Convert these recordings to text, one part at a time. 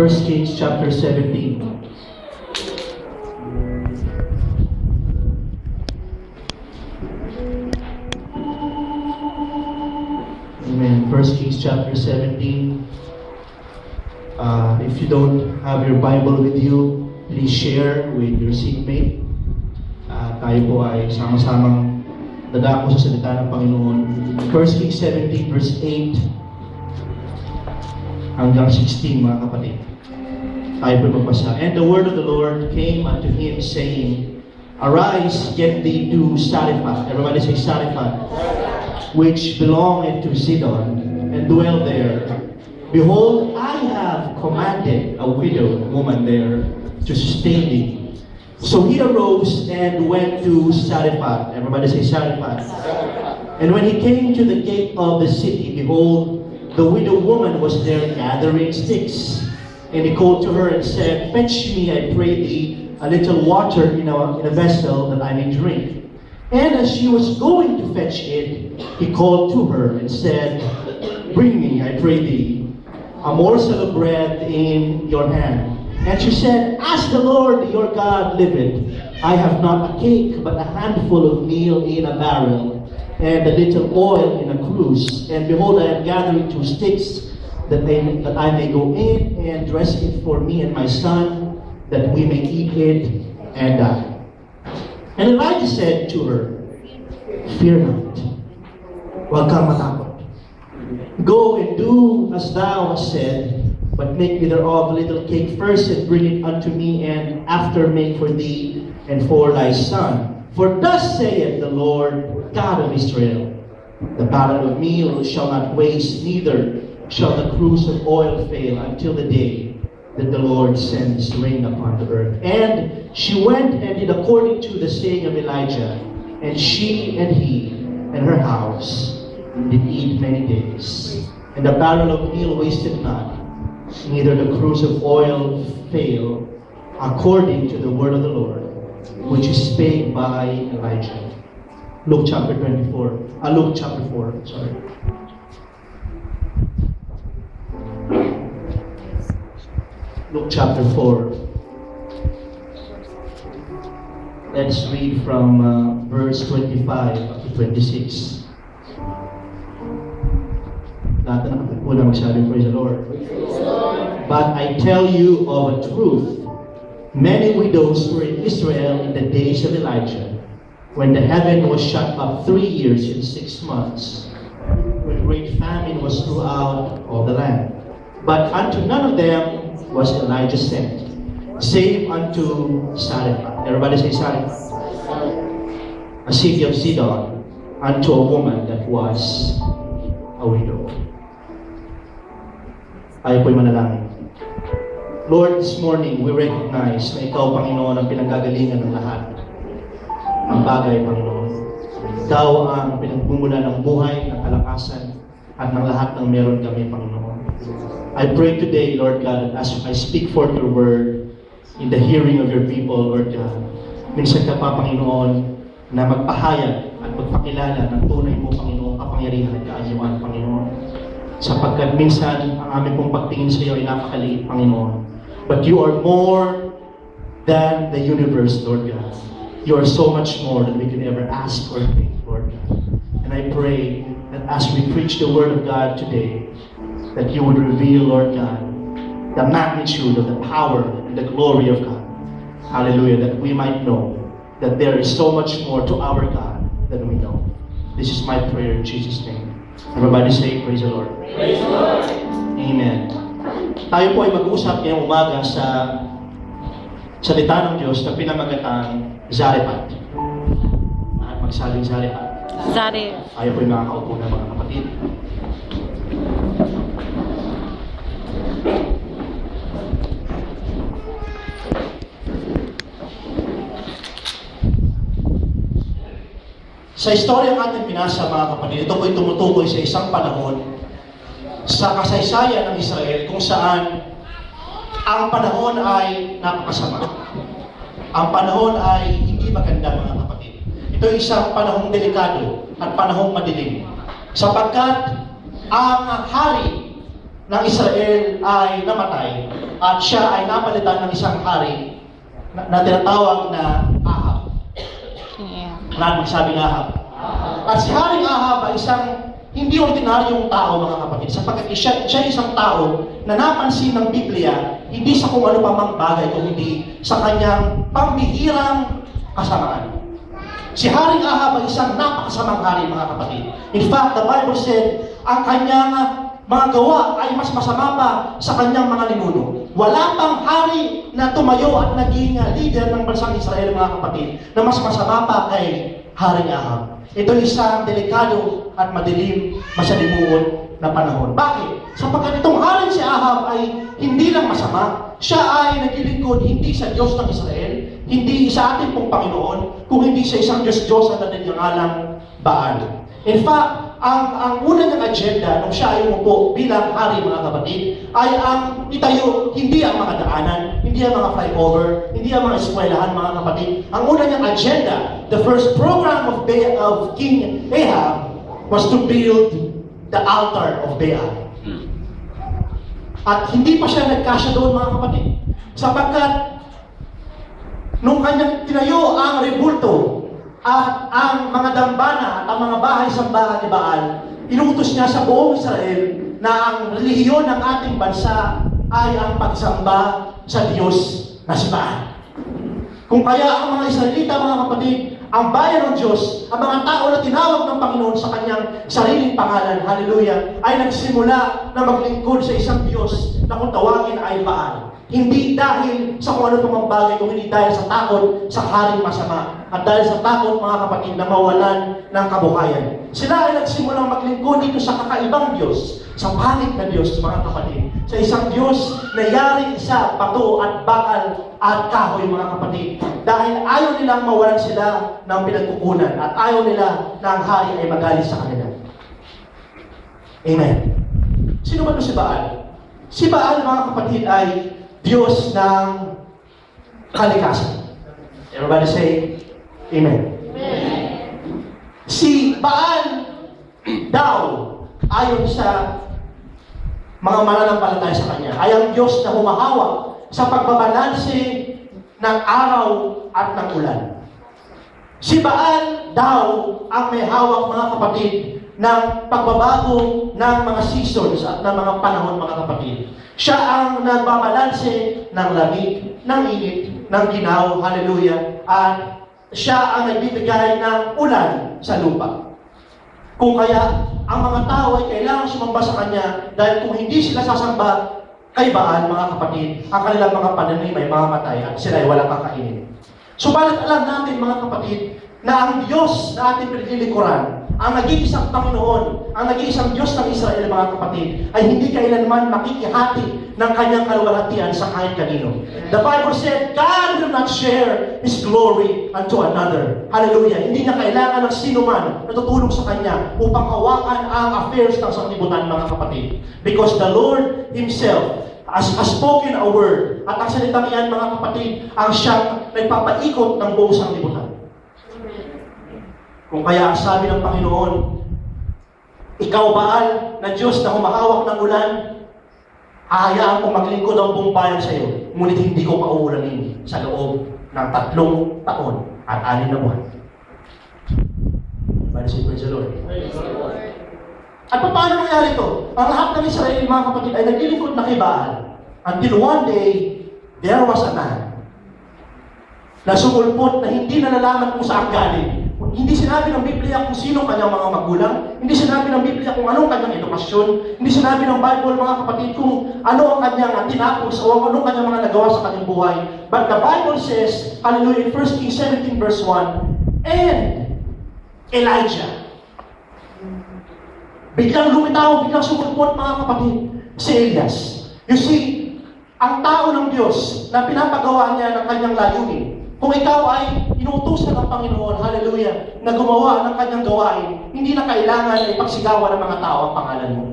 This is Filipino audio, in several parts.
1 Kings chapter 17. Amen. 1 Kings chapter 17. If you don't have your Bible with you, please share with your seatmate. Tayo po ay sama-samang dadako sa salita ng Panginoon. 1 Kings 17 verse 8 hanggang 16, mga kapatid. Tayo po magbasa. And the word of the Lord came unto him, saying, Arise, get thee to Zarephath. Everybody say Zarephath. Which belongeth to Sidon, and dwell there. Behold, I have commanded a widow woman there to sustain thee. So he arose and went to Zarephath. Everybody say Zarephath. And when he came to the gate of the city, behold, the widow woman was there gathering sticks. And he called to her and said, Fetch me, I pray thee, a little water in a vessel that I may drink. And as she was going to fetch it, he called to her and said, Bring me, I pray thee, a morsel of bread in your hand. And she said, As the Lord your God liveth, I have not a cake, but a handful of meal in a barrel, and a little oil in a cruse. And behold, I am gathering 2 sticks, that I may go in and dress it for me and my son, that we may eat it and die. And Elijah said to her, Fear not, huwag kang matakot. Go and do as thou hast said, but make me thereof a little cake first, and bring it unto me, and after make for thee and for thy son. For thus saith the Lord God of Israel, The barrel of meal shall not waste, neither shall the cruse of oil fail, until the day that the Lord sends rain upon the earth. And she went and did according to the saying of Elijah, and she and he and her house did eat many days. And the barrel of meal wasted not, neither the cruse of oil fail, according to the word of the Lord, which is spake by Elijah. Luke chapter 4, sorry. Luke chapter 4. Let's read from verse 25 up to 26. Lahat na nakapagpuna magsabi, praise the Lord. But I tell you of a truth, many widows were in Israel in the days of Elijah, when the heaven was shut up 3 years and 6 months, when great famine was throughout all the land. But unto none of them was Elijah sent, save unto Zarephath. Everybody say Zarephath. A city of Sidon, unto a woman that was a widow. Tayo po'y manalangin. Lord, this morning we recognize na Ikaw, Panginoon, ang pinanggagalingan ng lahat. Ang bagay, Panginoon. Ikaw ang pinagmumula ng buhay, ng kalakasan, at ng lahat ng meron kami, Panginoon. I pray today, Lord God, as I speak forth your word in the hearing of your people, Lord God, minsan ka pa, Panginoon, na magpahayag at magpakilala ng tunay mo, Panginoon, kapangyarihan at kaanyuan, Panginoon. Sapagkat minsan, ang aming pong pagtingin sa iyo ay napakaliit, Panginoon. But you are more than the universe, Lord God. You are so much more than we can ever ask or think, Lord God. And I pray that as we preach the word of God today, that you would reveal, Lord God, the magnitude of the power and the glory of God. Hallelujah, that we might know that there is so much more to our God than we know. This is my prayer in Jesus' name. Everybody say, praise the Lord. Praise the Lord. Amen. Tayo po ay mag-uusap ngayong umaga sa salita ng Diyos na pinamagatang Zarephath. At magsaling Zarephath. Tayo po ay makakaupo na, mga kapatid. Sa istorya ng ating binasa, mga kapatid, ito po'y tumutukoy sa isang panahon sa kasaysayan ng Israel kung saan ang panahon ay napakasama. Ang panahon ay hindi maganda, mga kapatid. Ito ay isang panahong delikado at panahong madilim. Sapagkat ang hari ng Israel ay namatay at siya ay napalitan ng isang hari na tinatawag na Ahab. Lahat magsabi ng Ahab. At si Haring Ahab ay isang hindi ordinaryong tao, mga kapatid, sapagkat siya isang tao na napansin ng Biblia hindi sa kung ano pa mang bagay, kung hindi sa kanyang pambihirang kasamaan. Si Haring Ahab ay isang napakasamang hari, mga kapatid. In fact, the Bible said, ang kanyang mga gawa ay mas masama pa sa kanyang mga ninuno. Wala pang hari na tumayo at naging leader ng bansang Israel, mga kapatid, na mas masama pa kay Haring Ahab. Ito isang delikado at madilim, masalimuot na panahon. Bakit? Sapagkat itong haring si Ahab ay hindi lang masama. Siya ay naglilingkod hindi sa Diyos ng Israel, hindi sa ating pong Panginoon, kung hindi sa isang Diyos-Diyos na nagngangalang Baal. In fact, ang una niyang agenda nung siya ay umupo bilang hari, mga kapatid, ay ang itayo hindi ang mga daanan, hindi ang mga flyover, hindi ang mga eskwelahan, mga kapatid. Ang una niyang agenda, the first program of King Ahab was to build the altar of Baal. At hindi pa siya nagkasya doon, mga kapatid, sapagkat nung kanyang tinayo ang rebulto at ang mga dambana at ang mga bahay-sambahan ni Baal, inutos niya sa buong Israel na ang relihiyon ng ating bansa ay ang pagsamba sa Diyos na si Baal. Kung kaya ang mga Israelita, mga kapatid, ang bayan ng Diyos, ang mga tao na tinawag ng Panginoon sa kanyang sariling pangalan, hallelujah, ay nagsimula na maglingkod sa isang Diyos na kung tawagin ay Baal. Hindi dahil sa kung ano pang bagay, kung hindi dahil sa takot sa haring masama. At dahil sa takot, mga kapatid, na mawalan ng kabuhayan. Sila ay nagsimulang maglingkod dito sa kakaibang Diyos, sa pangit na Diyos, mga kapatid. Sa isang Diyos na yari sa bato at bakal at kahoy, mga kapatid. Dahil ayaw nilang mawalan sila ng pinagkukunan at ayaw nila na ang hari ay magalit sa kanila. Amen. Sino ba ito si Baal? Si Baal, mga kapatid, ay Diyos ng kalikasan. Everybody say, Amen. Amen. Si Baal daw, ayon sa mga mananampalataya sa kanya, ay ang Diyos na humahawak sa pagbabalanse ng araw at ng ulan. Si Baal daw ang may hawak, mga kapatid, ng pagbabago ng mga seasons at ng mga panahon, mga kapatid. Siya ang nagbabalanse ng lamig, ng init, ng ginaw, hallelujah, at siya ang nagbibigay ng ulan sa lupa. Kung kaya, ang mga tao ay kailangan sumamba sa Kanya dahil kung hindi sila sasamba kay Baal, mga kapatid, ang kanilang mga pananim ay mamamatay at sila ay walang kakainin. Subalit alam natin, mga kapatid, na ang Diyos na ating pinaglilingkuran, ang nag-iisang Panginoon, ang nag-iisang Diyos ng Israel, mga kapatid, ay hindi kailanman makikihati ng kanyang kaluwalhatian sa kahit kanino. The Bible said, God will not share His glory unto another. Hallelujah. Hindi niya kailangan ng sino man na tutulong sa Kanya upang hawakan ang affairs ng sanglibutan, mga kapatid. Because the Lord Himself has spoken a word. At ang salitang iyan, mga kapatid, ang siyang nagpapaikot ng buong sanglibutan. Kung kaya sabi ng Panginoon, ikaw, Baal, na Diyos na humahawak ng ulan, hahayaan kong maglingkod ang buong bayan sa iyo, ngunit hindi ko pauulanin sa loob ng 3 taon at 6 na buwan. Praise the Lord. At paano nangyari ito? Ang lahat ng Israel, mga kapatid, ay naglilingkod na kay Baal until one day, there was a man na sumulpot na hindi nalalaman kung saan galing. Hindi sinabi ng Biblia kung sino kanyang mga magulang. Hindi sinabi ng Biblia kung anong kanyang edukasyon. Hindi sinabi ng Bible, mga kapatid, kung ano ang kanyang tinapos o anong kanyang mga nagawa sa kanyang buhay. But the Bible says, hallelujah, in 1 Kings 17 verse 1, and Elijah. Biglang lumitaw, biglang sumulpot, mga kapatid, si Elias. You see, ang tao ng Diyos na pinapagawa niya ng kanyang layunin, kung ikaw ay inuutusan ng Panginoon, hallelujah, na gumawa ng kanyang gawain, hindi na kailangan ay pagsigawan ng mga tao ang pangalan mo.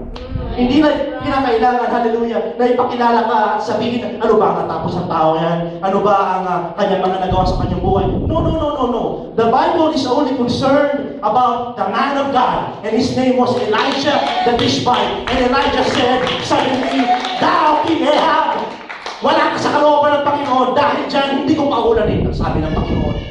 Hindi na kinakailangan, hallelujah, na ipakilala ka at sabihin, ano ba ang natapos ng tao yan? Ano ba ang kanyang mga nagawa sa kanyang buhay? No, no, no, no, no. The Bible is only concerned about the man of God, and his name was Elijah the Tishbite. And Elijah said, suddenly, thou King Ahab, wala ka sa kalooban ng Panginoon, dahil dyan, hindi ko paulanin, ang sabi ng Panginoon.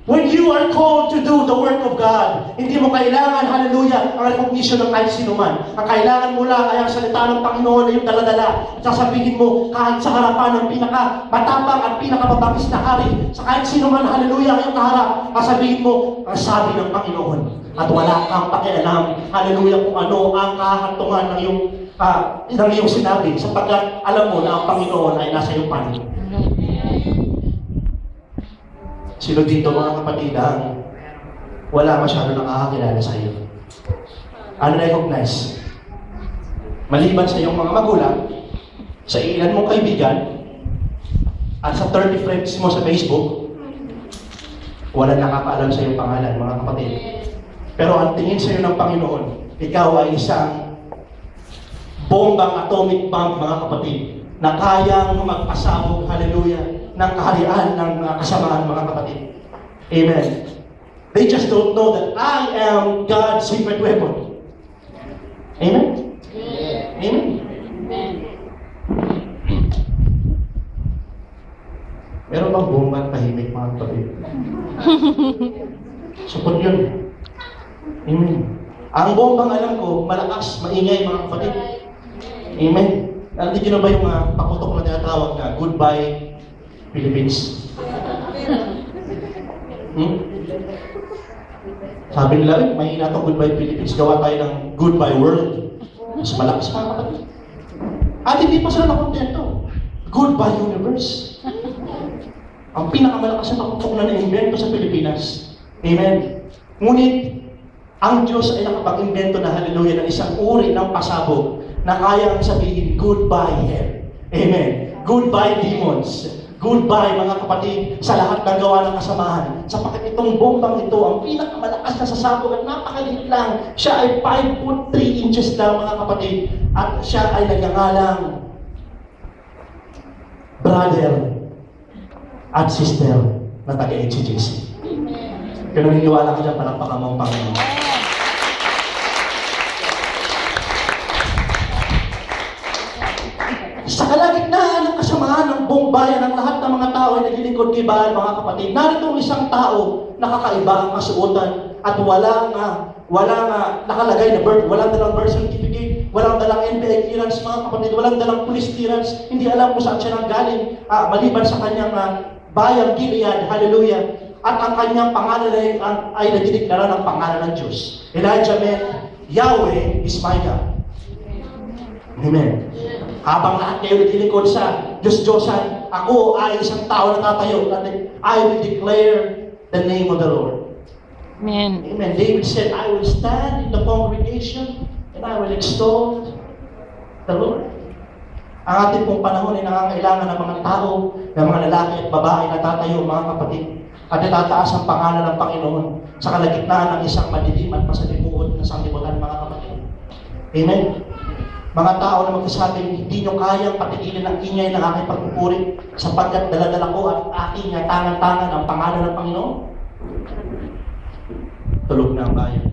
When you are called to do the work of God, hindi mo kailangan, hallelujah, ang recognition ng kahit sino man. Ang kailangan mo lang ay ang salita ng Panginoon na yung daladala. At sasabihin mo, kahit sa harapan ng pinaka-matapang at pinaka-mabangis na hari, sa kahit sino man, hallelujah, ngayong kaharap, sasabihin mo, ang sabi ng Panginoon. At wala kang pakialam, hallelujah, kung ano ang kahantungan ng iyong sinabi, sapagkat alam mo na ang Panginoon ay nasa iyong panig. Sino dito mga kapatid ang wala masyado nakakakilala sa iyo? Unrecognized. Maliban sa iyong mga magulang, sa ilan mong kaibigan, at sa 30 friends mo sa Facebook, wala nakakaalam sa iyong pangalan, mga kapatid. Pero ang tingin sa iyo ng Panginoon, ikaw ay isang bombang atomic bomb, mga kapatid, na kayang magpasabog, hallelujah, ng kaharian ng kasamaan, mga kapatid. Amen. They just don't know that I am God's secret weapon. Amen? Amen? Meron bang bomba at tahimik, mga kapatid? Support yun. Amen. Ang bombang alam ko, malakas, maingay, mga kapatid. Amen. Nandito nyo na ba yung pakutok na tinatawag na Goodbye Philippines? Sabi nila, may ina to Goodbye Philippines, gawa tayo ng Goodbye World. Mas malakas, mga kapatid. At hindi pa sila nakontento. Goodbye Universe. Ang pinakamalakas na pakutok na na-invento sa Pilipinas. Amen. Ngunit, ang Diyos ay nakapag-invento na, hallelujah, ng isang uri ng pasabog na kayang sabihin, goodbye hell. Amen. Goodbye demons. Goodbye, mga kapatid, sa lahat ng gawa ng kasamahan. Sapagkat itong bombang ito, ang pinakamalakas na sasabog at napakaliit lang. Siya ay 5 foot 3 inches lang, mga kapatid. At siya ay nagngangalang brother at sister na taga-HCJC. Kung naniniwala ka dyan, palakpakan mo ang Panginoon. Sa kalagitnaan ng kasamaan ng buong bayan, ang lahat ng mga tao ay naglilingkod kay Baal, mga kapatid. Narito isang tao na kakaiba ang kasuotan at walang nakalagay na birth, walang dalang birth certificate, walang dalang NBI clearance, mga kapatid, walang dalang police clearance, hindi alam kung saan siya nanggaling, maliban sa kanyang bayang Gilead, hallelujah. At ang kanyang pangalan ay nagdideklara ng pangalan ng Diyos. Elijah meant, Yahweh is my God. Amen. Habang lahat kayo naglilingkod sa Diyos-Diyosan, ako ay isang tao na tatayo. I will declare the name of the Lord. Amen. Amen. David said, I will stand in the congregation and I will extol the Lord. Ang ating pong panahon ay nangangailangan ng mga tao, ng mga lalaki at babae na tatayo, mga kapatid. At itataas ang pangalan ng Panginoon sa kalagitnaan ng isang madilim at masalimuot na sanglibutan, mga kapatid. Amen. Mga tao na magsasabing, hindi nyo kayang patigilin ang ingay ng aking pagpupuri sapagkat daladala ko at aking tangan-tangan ang pangalan ng Panginoon. Tulog na ang bayan.